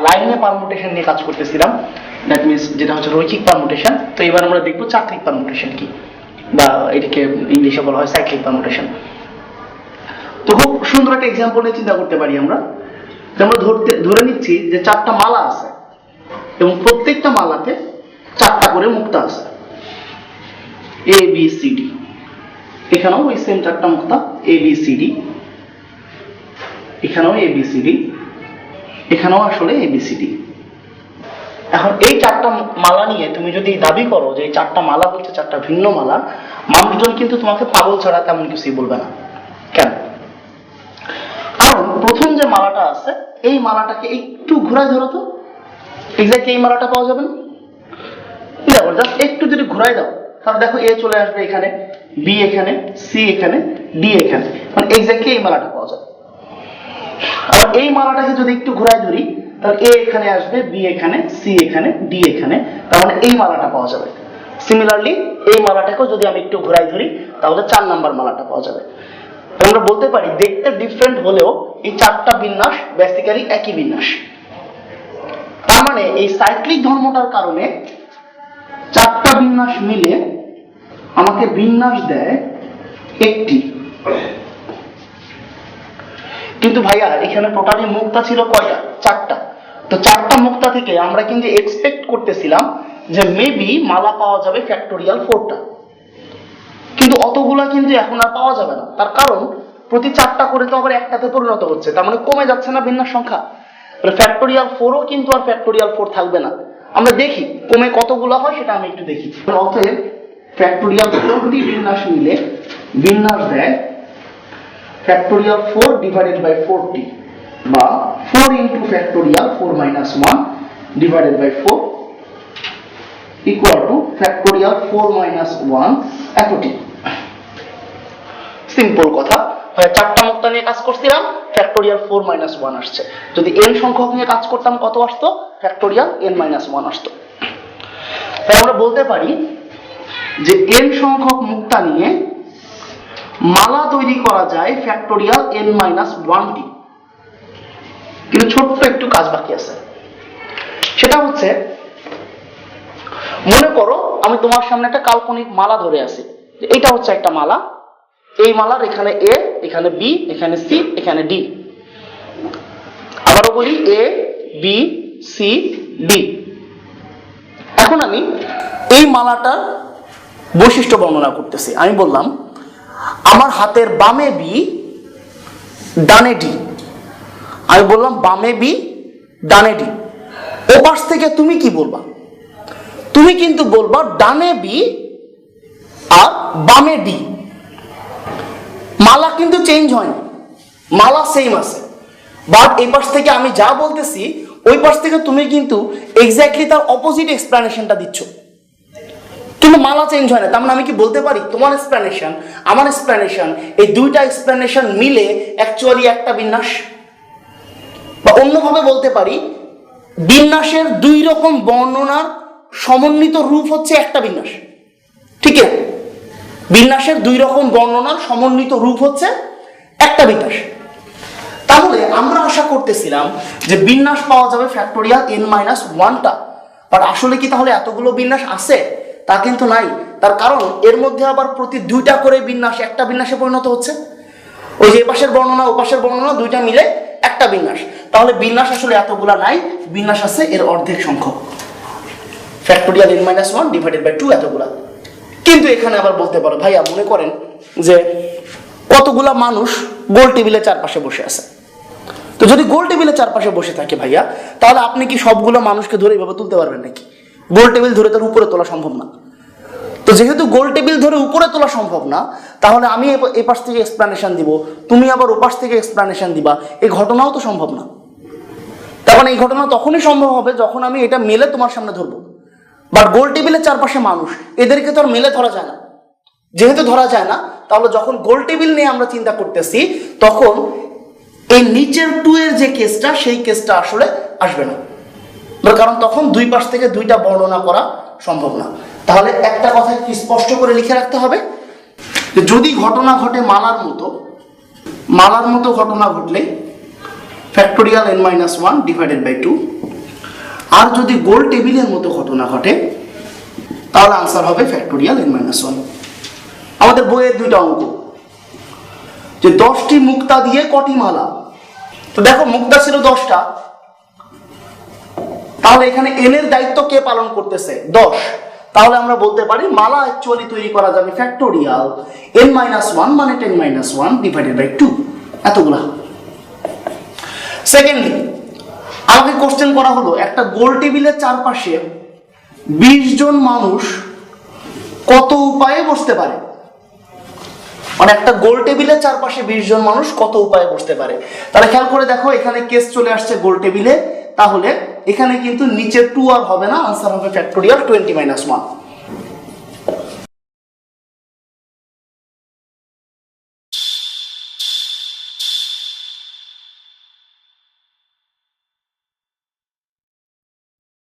লাইনে পারমুটেশন নিয়ে কাজ করতেছিলাম, দ্যাট মিনস যেটা হচ্ছে রৈখিক পারমুটেশন। তো এবার আমরা দেখবো চাক্রিক পারমুটেশন কি, বা এটাকে ইংলিশে বলা হয় সাইক্লিক পারমুটেশন। তো খুব সুন্দর একটা এক্সাম্পল নিয়ে চিন্তা করতে পারি আমরা। আমরা ধরে নিচ্ছি যে 4টা মালা আছে এবং প্রত্যেকটা মালাতে 4টা করে মুক্তা আছে, এ বি সি ডি। এখানেও ওই সেম 4টা মুক্তা, এ বি সি ডি, এখানেও এ বি সি ডি, এখানেও আসলে এ বি সি ডি। এখন এই 4টা মালা নিয়ে তুমি যদি দাবি করো যে এই 4টা মালা হচ্ছে 4টা ভিন্ন মালা, মানুষজন কিন্তু তোমাকে পাগল ছাড়া তেমন কিছুই বলবে না। কেন? কারণ প্রথম যে মালাটা আছে এই মালাটাকে একটু ঘুরায় ধরো তো, এক্স্যাক্টলি এই মালাটা পাওয়া যাবে না? দেখো জাস্ট একটু যদি ঘুরাই দাও তাহলে দেখো এ চলে আসবে এখানে, বি এখানে, সি এখানে, ডি এখানে, মানে এক্স্যাক্টলি এই মালাটা পাওয়া যাবে। আর এই মালাটাকে যদি একটু ঘুরাই ধরি তাহলে এ এখানে আসবে, বি এখানে, সি এখানে, ডি এখানে, তার মানে এই মালাটা পাওয়া যাবে। সিমিলারলি এই মালাটাকেও যদি আমি একটু ঘুরাই ধরি তাহলে 4 নাম্বার মালাটা পাওয়া যাবে। আমরা বলতে পারি দেখতে ডিফারেন্ট হলেও এই 4টা বিন্যাস বেসিক্যালি একই বিন্যাস। তার মানে এই সাইক্লিক ধর্মটার কারণে 4টা বিন্যাস মিলে আমাকে বিন্যাস দেয় একটি। কিন্তু ভাইয়া এখানে টোটালি মুক্তা ছিল কয়টা? 4টা। তো 4টা মুক্তা থেকে আমরা কিন্তু এক্সপেক্ট করতেছিলাম যে মেবি মালা পাওয়া যাবে ফ্যাক্টোরিয়াল 4টা, কিন্তু অতগুলা কিন্তু এখন আর পাওয়া যাবে না। তার কারণ প্রতি 4টা করে তো আবার একটাতে পরিণত হচ্ছে, তার মানে কমে যাচ্ছে না বিন্যাস সংখ্যা। ফ্যাক্টোরিয়াল 4ও কিন্তু আর ফ্যাক্টোরিয়াল 4 থাকবে না। আমরা দেখি কমে কতগুলো হয় সেটা আমি একটু দেখি। অতএব ফ্যাক্টোরিয়াল 4টি বিন্যাস মিলে বিন্যাস দেয় ফ্যাক্টোরিয়াল 4 ডিভাইডেড বাই 4টি, বা 4 into factorial 4 minus 1 divided by 4 equal to factorial 4 minus 1 এতটি। সিম্পল কথা, 4টা মুক্তা নিয়ে কাজ করছিলাম, ফ্যাক্টোরিয়াল 4 মাইনাস 1 আসছে। যদি n সংখ্যক নিয়ে কাজ করতাম কত আসতো? ফ্যাক্টোরিয়াল n মাইনাস 1 আসতো। তাই আমরা বলতে পারি যে n সংখ্যক মুক্তা নিয়ে মালা তৈরি করা যায় ফ্যাক্টোরিয়াল n মাইনাস 1টি। কিন্তু ছোট্ট একটু কাজ বাকি আছে, সেটা হচ্ছে মনে করো আমি তোমার সামনে একটা কাল্পনিক মালা ধরে আছি, এটা হচ্ছে একটা মালা। এই মালার এখানে এ, এখানে বি, এখানে সি, এখানে ডি। আবারও বলি এ বি সি ডি। এখন আমি এই মালাটার বৈশিষ্ট্য বর্ণনা করতেছি। আমি বললাম আমার হাতের বামে বি, ডানে ডি। আমি বললাম বামে বি, ডানে ডি। ওপাশ থেকে তুমি কি বলবা? তুমি কিন্তু বলবা ডানে বি আর বামে ডি। মালা কিন্তু চেঞ্জ হয়নি, মালা সেম আছে, বাট এই পাশ থেকে আমি যা বলতেছি ওই পাশ থেকে তুমি কিন্তু এক্স্যাক্টলি তার অপোজিট এক্সপ্লেনেশনটা দিচ্ছ, কিন্তু মালা চেঞ্জ হয় না। তার মানে আমি কি বলতে পারি তোমার এক্সপ্লেনেশন আমার এক্সপ্লেনেশন, এই দুইটা এক্সপ্লেনেশন মিলে অ্যাকচুয়ালি একটা বিন্যাস? বা অন্যভাবে বলতে পারি বিন্যাসের 2 রকম বর্ণনার সমন্বিত রূপ হচ্ছে একটা বিন্যাস, ঠিক আছে? বিন্যাসের 2 রকম বর্ণনার সমন্বিত রূপ হচ্ছে একটা বিন্যাস। তাহলে আমরা আশা করতেছিলাম যে বিন্যাস পাওয়া যাবে ফ্যাক্টোরিয়াল n মাইনাস 1টা, বাট আসলে কি তাহলে এতগুলো বিন্যাস আছে? তা কিন্তু নাই। তার কারণ এর মধ্যে আবার প্রতি 2টা করে বিন্যাস একটা বিন্যাসে পরিণত হচ্ছে। ওই যে এপাশের বর্ণনা ওপাশের বর্ণনা 2টা মিলে একটা বিন্যাস। তাহলে বিন্যাস আসলে এতগুলা নাই, বিন্যাস আছে এর অর্ধেক সংখ্যক, factorial n minus 1 divided by 2 এতগুলা। কিন্তু এখানে আবার বলতে পারো ভাইয়া মনে করেন যে কতগুলা মানুষ গোল টেবিলের চারপাশে বসে আছে। তো যদি গোল টেবিলের চারপাশে বসে থাকে ভাইয়া, তাহলে আপনি কি সবগুলো মানুষকে ধরে এভাবে তুলতে পারবেন নাকি? গোল টেবিল ধরে তার উপরে তোলা সম্ভব না। তো যেহেতু গোল টেবিল ধরে উপরে তোলা সম্ভব না, তাহলে আমি এ পাশ থেকে এক্সপ্লেনেশন দিব, তুমি আবার ওপাশ থেকে এক্সপ্লেনেশন দিবা, এই ঘটনাও তো সম্ভব না। তার মানে এই ঘটনা তখনই সম্ভব হবে যখন আমি এটা মেলে তোমার সামনে ধরবো। বাট গোল টেবিলের চারপাশে মানুষ, এদেরকে তো আর মেলে ধরা যায় না। যেহেতু ধরা যায় না, তাহলে যখন গোল টেবিল নিয়ে আমরা চিন্তা করতেছি তখন এই নিচের 2 এর যে কেসটা সেই কেসটা আসলে আসবে না, কারণ তখন 2 পাশ থেকে 2টা বর্ণনা করা সম্ভব না। তাহলে একটা কথা কি স্পষ্ট করে লিখে রাখতে হবে, যদি ঘটনা ঘটে মালার মতো ঘটনা ঘটলে factorial n minus one divided by two. আর যদি গোল টেবিলের মতো ঘটনা ঘটে তাহলে আনসার হবে ফ্যাক্টোরিয়াল n মাইনাস ওয়ান। আমাদের বইয়ের দুইটা অঙ্ক যে 10টি মুক্তা দিয়ে কটি মালা, তো দেখো মুক্তা ছিল 10টা, তাহলে এখানে n এর দায়িত্ব কে পালন করতেছে? 10। তাহলে আমরা বলতে পারি মালা অ্যাকচুয়ালি তৈরি করা যাবে ফ্যাক্টোরিয়াল n মাইনাস ওয়ান মানে 10 minus one divided by two, এতগুলা। সেকেন্ডলি আমাকে কোশ্চেন করা হলো একটা গোল টেবিলের চারপাশে 20 জন মানুষ কত উপায়ে বসতে পারে, মানে একটা গোল টেবিলের চারপাশে 20 জন মানুষ কত উপায়ে বসতে পারে। তাহলে খেয়াল করে দেখো এখানে কেস চলে আসছে গোল টেবিলে, তাহলে এখানে কিন্তু নিচে 2 আর হবে না, আনসার হবে ফ্যাক্টোরিয়াল 20 মাইনাস ওয়ান।